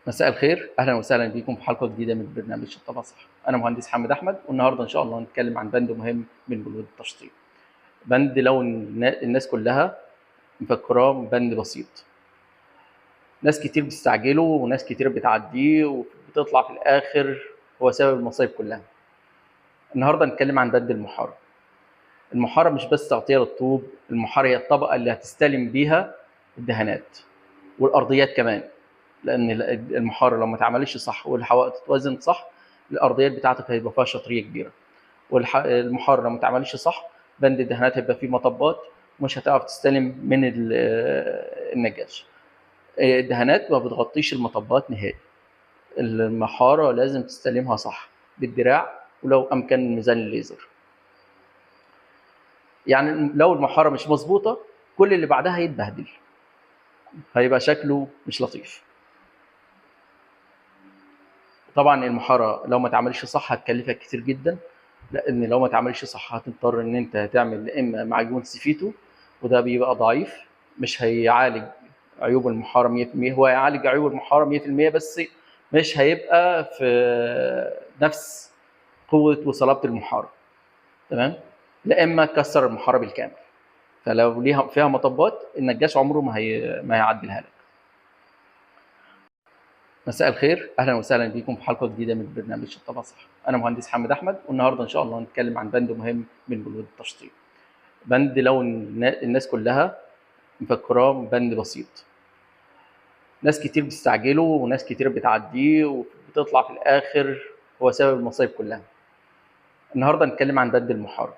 مساء الخير، اهلا وسهلا بكم في حلقه جديده من برنامج شطابه صح. انا مهندس حمد احمد، والنهارده ان شاء الله هنتكلم عن بند مهم من بنود التشطيب. بند لو الناس كلها مفكراه بند بسيط، ناس كتير بتستعجله وناس كتير بتعديه وبتطلع في الاخر هو سبب المصايب كلها. النهارده هنتكلم عن بند المحاره. المحاره مش بس تغطيه للطوب، المحاره هي الطبقه اللي هتستلم بيها الدهانات والارضيات كمان، لان المحاره لو ما اتعملش صح والحوائط تتوزن صح الارضيات بتاعتك هيبقى فيها شطريه كبيره. والمحاره لو ما اتعملش صح بند الدهانات هيبقى فيه مطبات ومش هتعرف تستلم من النجاش. الدهانات ما بتغطيش المطبات نهائي. المحاره لازم تستلمها صح بالدراع، ولو امكن ميزان الليزر. يعني لو المحاره مش مظبوطه كل اللي بعدها هيتبهدل، هيبقى شكله مش لطيف. طبعا المحاره لو ما اتعملش صح هتكلفك كتير جدا، لان لو ما اتعملش صح هتضطر ان انت تعمل يا اما معجون سيفيتو، وده بيبقى ضعيف، مش هيعالج عيوب المحاره 100%. هو هيعالج عيوب المحاره 100% بس مش هيبقى في نفس قوه وصلابه المحاره. تمام. لا اما تكسر المحاره بالكامل، فلو ليها فيها مطبات النجاش عمره ما هيعدلها لك. مساء الخير، اهلا وسهلا بكم في حلقه جديده من برنامج شطابه صح. انا مهندس حمد احمد، والنهارده ان شاء الله هنتكلم عن بند مهم من بنود التشطيب. بند لو الناس كلها مفكراه بند بسيط، ناس كتير بتستعجله وناس كتير بتعديه وبتطلع في الاخر هو سبب المصايب كلها. النهارده هنتكلم عن بند المحاره.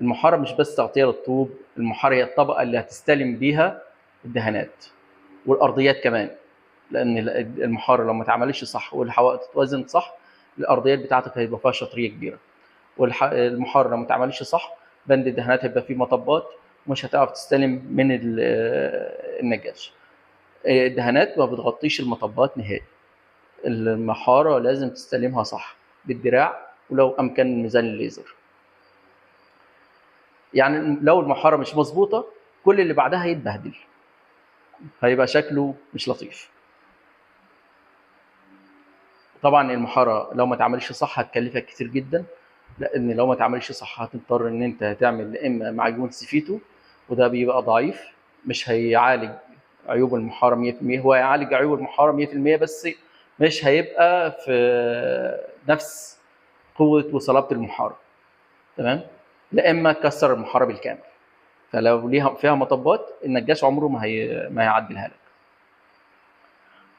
المحاره مش بس تغطيه للطوب، المحاره هي الطبقه اللي هتستلم بيها الدهانات والارضيات كمان، لان المحاره لو ما اتعملش صح والحوائط تتوزن صح الارضيات بتاعتك هيبقى فيها شطريه كبيره. والمحاره لو ما اتعملش صح بند الدهانات هيبقى فيه مطبات ومش هتعرف تستلم من النجاش. الدهانات ما بتغطيش المطبات نهائي. المحاره لازم تستلمها صح بالدراع، ولو امكن ميزان الليزر. يعني لو المحاره مش مظبوطه كل اللي بعدها هيتبهدل، هيبقى شكله مش لطيف. طبعا المحاره لو ما اتعملش صح هتكلفك كتير جدا، لان لو ما اتعملش صح هتضطر ان انت تعمل يا اما معجون سيفيتو، وده بيبقى ضعيف، مش هيعالج عيوب المحاره 100%. هو هيعالج عيوب المحاره 100% بس مش هيبقى في نفس قوه وصلابه المحاره. تمام. لا اما تكسر المحاره بالكامل، فلو ليها فيها مطبات النجاش عمره ما هيعدلها لك.